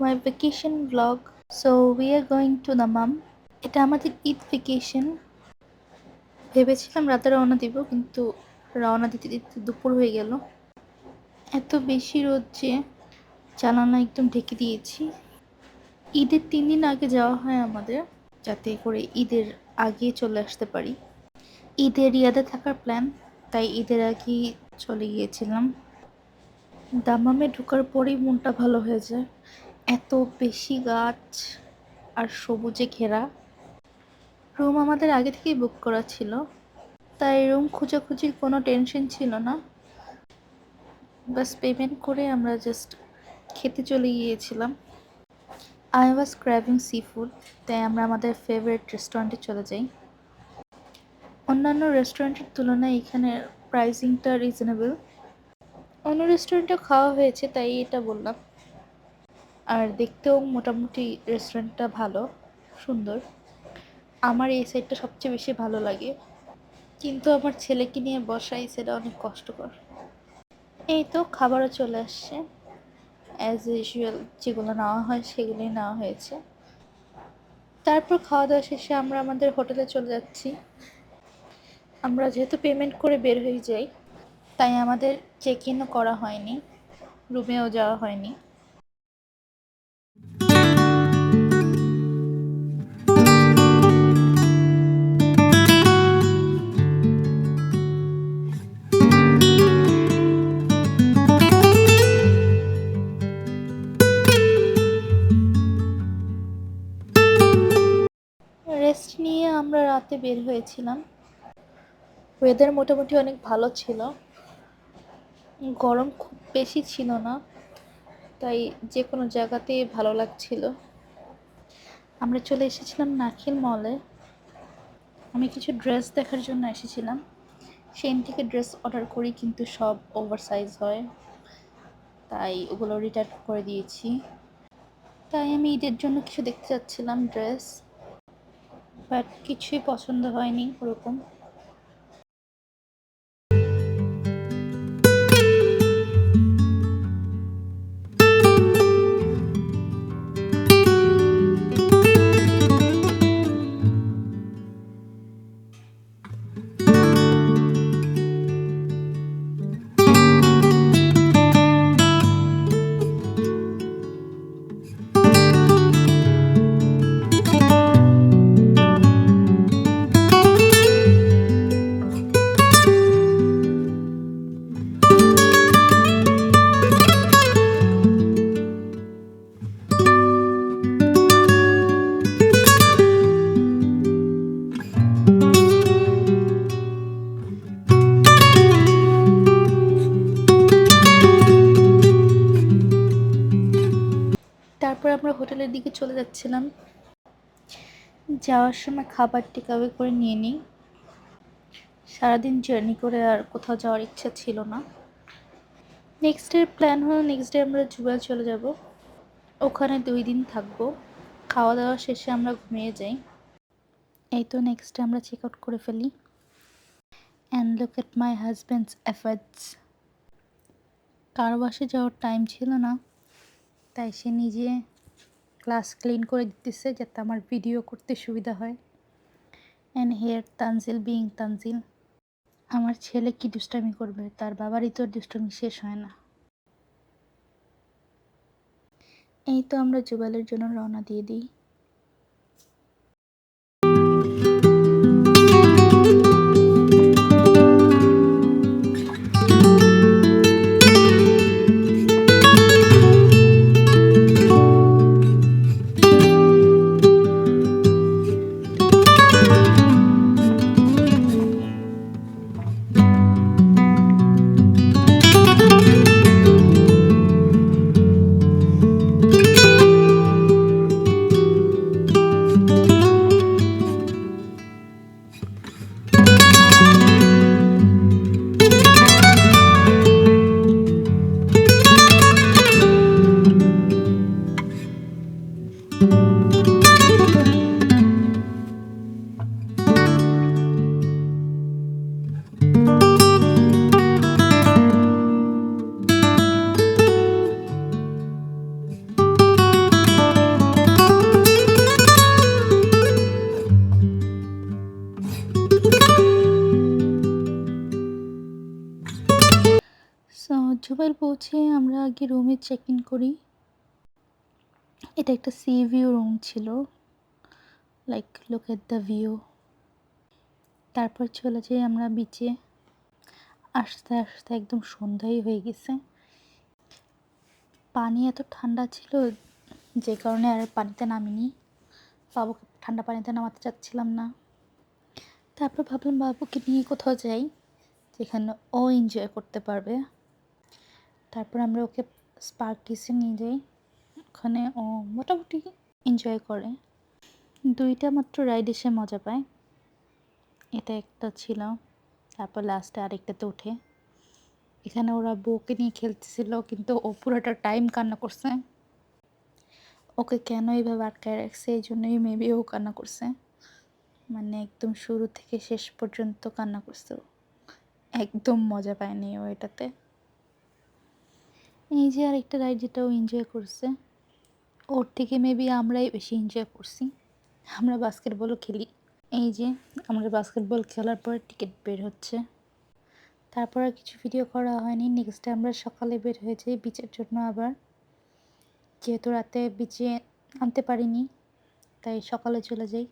my vacation vlog. So we are going to Dammam. এটা আমাদের Eid vacation. ভেবেছিলাম রাতে রওনা দিব, কিন্তু রওনা দিতে দিতে দুপুর হয়ে গেল। এত বেশি রোদ যে জানালা একদম ঢেকে দিয়েছি। ঈদের 3 দিন আগে যাওয়া হয় আমাদের, যাতে করে ঈদের আগে চলে আসতে পারি। ঈদের রিয়াদে থাকার প্ল্যান, তাই ঈদের আগেই চলে গিয়েছিলাম। দাম্মামে ঢোকার পরেই মনটা ভালো হয়ে যায়। এত বেশি গাছ আর সবুজে ঘেরা। রুম আমাদের আগে থেকেই বুক করা ছিল, তাই রুম খোঁজাখুঁজির কোনো টেনশন ছিল না। বাস পেমেন্ট করে আমরা জাস্ট খেতে চলে গিয়েছিলাম। আই ওয়াজ ক্র্যাভিং সি ফুড, তাই আমরা আমাদের ফেভারিট রেস্টুরেন্টে চলে যাই। অন্যান্য রেস্টুরেন্টের তুলনায় এখানে প্রাইসিংটা রিজনেবল। অন্য রেস্টুরেন্টে খাওয়া হয়েছে, তাই এটা বললাম। আর দেখতেও মোটামুটি রেস্টুরেন্টটা ভালো, সুন্দর। আমার এই সাইডটা সবচেয়ে বেশি ভালো লাগে, কিন্তু আমার ছেলেকে নিয়ে বসা এই সাইডে অনেক কষ্টকর। এই তো খাবারও চলে আসছে। অ্যাজ ইউজুয়াল যেগুলো নেওয়া হয় সেগুলোই নেওয়া হয়েছে। তারপর খাওয়া দাওয়া শেষে আমরা আমাদের হোটেলে চলে যাচ্ছি। আমরা যেহেতু পেমেন্ট করে বের হয়ে যাই, তাই আমাদের চেক ইনও করা হয়নি, রুমেও যাওয়া হয়নি। রেস্ট নিয়ে আমরা রাতে বের হয়েছিলাম। ওয়েদার মোটামুটি অনেক ভালো ছিল, গরম খুব বেশি ছিল না, তাই যে কোনো জায়গাতেই ভালো লাগছিল। আমরা চলে এসেছিলাম নাখিল মলে। আমি কিছু ড্রেস দেখার জন্য এসেছিলাম। সেন থেকে ড্রেস অর্ডার করি, কিন্তু সব ওভার সাইজ হয়, তাই ওগুলো রিটার্ন করে দিয়েছি। তাই আমি ঈদের জন্য কিছু দেখতে চাচ্ছিলাম ড্রেস, বাট কিছুই পছন্দ হয়নি ওরকম। তারপর আমরা হোটেলের দিকে চলে যাচ্ছিলাম। যাওয়ার সময় খাবার টেকআওয়ে করে নিয়ে নিই। সারাদিন জার্নি করে আর কোথাও যাওয়ার ইচ্ছা ছিল না। নেক্সট ডের প্ল্যান হলো নেক্সট ডে আমরা জুবাইল চলে যাব, ওখানে 2 দিন থাকবো। খাওয়া দাওয়া শেষে আমরা ঘুমিয়ে যাই। এই তো নেক্সট ডে আমরা চেক আউট করে ফেলি। And look at my husbands efforts. কারো বাসে যাওয়ার টাইম ছিল না, তাই সে নিজে ক্লাস ক্লিন করে দিতেছে যাতে আমার ভিডিও করতে সুবিধা হয়। And here Tanzil being Tanzil. আমার ছেলে কি দুষ্টামি করবে, তার বাবারই তো দুষ্টামি শেষ হয় না। এই তো আমরা জুবাইলের জন্য রওনা দিয়ে দিই। পৌঁছে আমরা আগে রুমে চেক ইন করি। এটা একটা সি ভিউ রুম ছিল, like look at the view. তারপর চলে যাই আমরা বিচে। আস্তে আস্তে একদম সন্ধ্যাই হয়ে গেছে। পানি এত ঠান্ডা ছিল যে কারণে আর পানিতে নামিনি। বাবুকে ঠান্ডা পানিতে নামাতে চাচ্ছিলাম না। তারপর ভাবলাম বাবুকে নিয়ে কোথাও যাই যেখানে ও এনজয় করতে পারবে। তারপর আমরা ওকে স্পার্কটিসে নিয়ে যাই। ওখানে ও মোটামুটি এনজয় করে। 2টা মাত্র রাইড এসে মজা পায়। এটা একটা ছিল, তারপর লাস্টে আরেকটাতে উঠে। এখানে ওরা বউকে নিয়ে খেলতেছিল, কিন্তু ও পুরোটা টাইম কান্না করছে। ওকে কেন এইভাবে আটকায় রাখছে এই জন্যই মেবি ও কান্না করছে। মানে একদম শুরু থেকে শেষ পর্যন্ত কান্না করছে। একদম মজা পায়নি ও এটাতে। এই যে আরেকটা রাইড যেটা ও এনজয় করছে, ওর থেকে মেবি আমরাই বেশি এনজয় করছি। আমরা বাস্কেটবলও খেলি। এই যে আমরা বাস্কেটবল খেলার পর টিকিট বের হচ্ছে। তারপর আর কিছু ভিডিও করা হয়নি। নেক্সট ডে আমরা সকালে বের হয়ে যাই বিচের জন্য আবার। যেহেতু রাতে বিচে আনতে পারিনি তাই সকালে চলে যাই।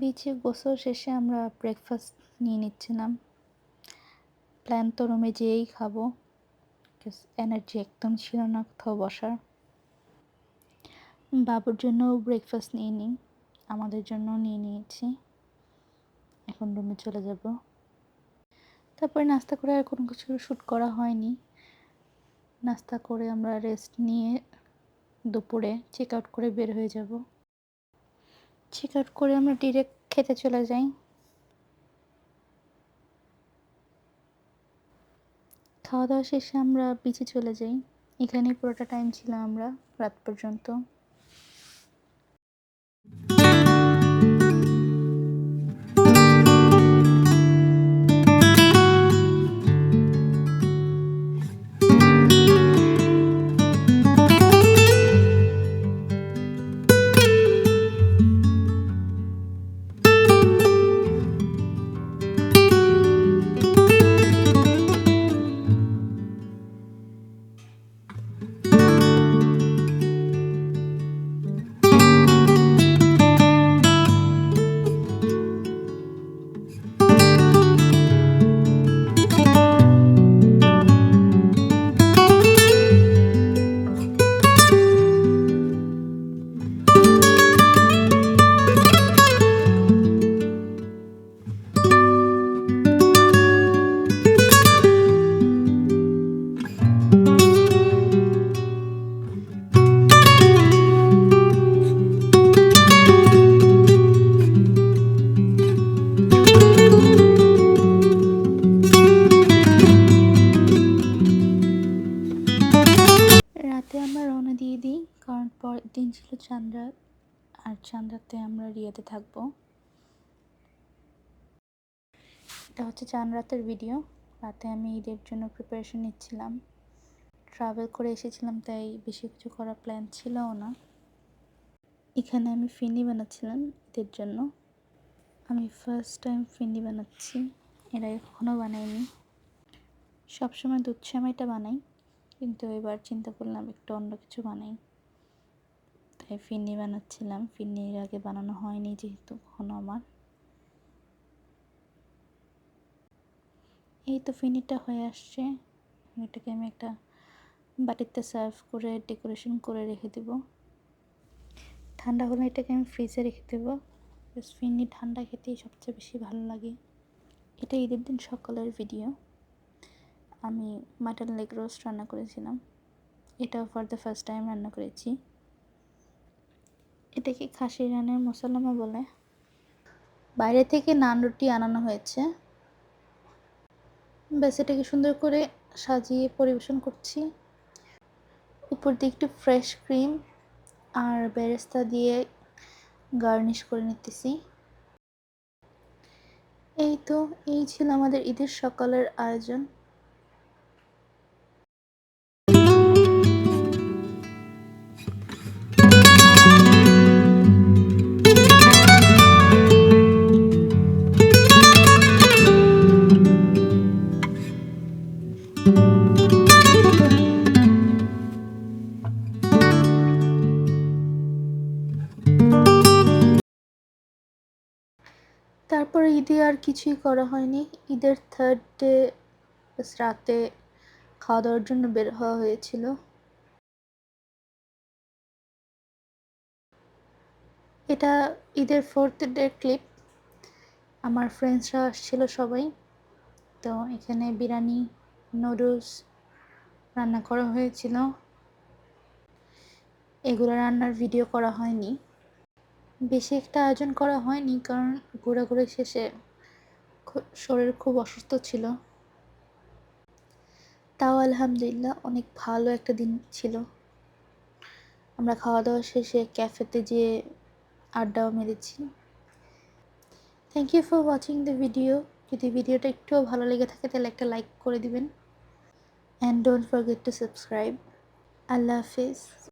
বিচে গোসল শেষে আমরা ব্রেকফাস্ট নিয়ে নিচ্ছিলাম। প্ল্যান তো রুমে যেয়েই খাবো, এনার্জি একদম ছিল না কোথাও বসার। বাবুর জন্য ব্রেকফাস্ট নিয়ে নিই, আমাদের জন্য নিয়ে নিয়েছি। এখন রুমে চলে যাব। তারপরে নাস্তা করে আর কোনো কিছু শ্যুট করা হয়নি। নাস্তা করে আমরা রেস্ট নিয়ে দুপুরে চেক আউট করে বের হয়ে যাব। চেক আউট করে আমরা ডিরেক্ট খেতে চলে যাই। খাওয়া দাওয়া শেষে আমরা বিচে চলে যাই। এখানেই পুরোটা টাইম ছিলাম আমরা রাত পর্যন্ত। রাতে আমরা রওনা দিয়ে দিই, কারণ পরের দিন ছিল চাঁদ রাত, আর চাঁদ রাতে আমরা রিয়াতে থাকবো। এটা হচ্ছে চাঁদ রাতের ভিডিও। রাতে আমি ঈদের জন্য প্রিপারেশন নিচ্ছিলাম। ট্রাভেল করে এসেছিলাম তাই বেশি কিছু করার প্ল্যান ছিলও না। এখানে আমি ফিন্নি বানাচ্ছিলাম ঈদের জন্য। আমি ফার্স্ট টাইম ফিন্নি বানাচ্ছি, এর আগে কখনো বানাইনি। সবসময় দুধ সেমাইটা বানাই, কিন্তু এবার চিন্তা করলাম একটু অন্য কিছু বানাই, তাই ফিন্নি বানাচ্ছিলাম। ফিন্নি এর আগে বানানো হয়নি যেহেতু কখনো আমার। এই তো ফিন্নিটা হয়ে আসছে। এটাকে আমি একটা বাটিতে সার্ভ করে ডেকোরেশন করে রেখে দেব। ঠান্ডা হলে এটাকে আমি ফ্রিজে রেখে দেবো। ফিন্নি ঠান্ডা খেতেই সবচেয়ে বেশি ভালো লাগে। এটা ঈদের দিন সকালের ভিডিও। আমি মাটন লেগ রোস্ট রান্না করেছিলাম। এটাও ফর দ্য ফার্স্ট টাইম রান্না করেছি। এটাকে খাসি রানের মশলামা বলে। বাইরে থেকে নান রুটি আনানো হয়েছে। ব্যাস এটাকে সুন্দর করে সাজিয়ে পরিবেশন করছি। উপর দিয়ে একটু ফ্রেশ ক্রিম আর বেরেস্তা দিয়ে গার্নিশ করে নিতেছি। এই তো, এই ছিল আমাদের ঈদের সকালের আয়োজন। তারপরে ঈদে আর কিছুই করা হয়নি। ঈদের 3rd ডে রাতে খাওয়া দাওয়ার জন্য বের হওয়া হয়েছিল। এটা ঈদের 4th ডে ক্লিপ। আমার ফ্রেন্ডসরা আসছিল সবাই। তো এখানে বিরিয়ানি, নুডলস রান্না করা হয়েছিল। এগুলো রান্নার ভিডিও করা হয়নি। বেশি একটা আয়োজন করা হয়নি, কারণ ঘোরাঘুরি শেষে শরীর খুব অসুস্থ ছিল। তাও আলহামদুলিল্লাহ অনেক ভালো একটা দিন ছিল। আমরা খাওয়া দাওয়া শেষে ক্যাফেতে যেয়ে আড্ডাও মেরেছি। Thank you for watching the video. যদি ভিডিওটা একটুও ভালো লেগে থাকে তাহলে একটা লাইক করে দিবেন, and don't forget to subscribe. Allah Hafiz.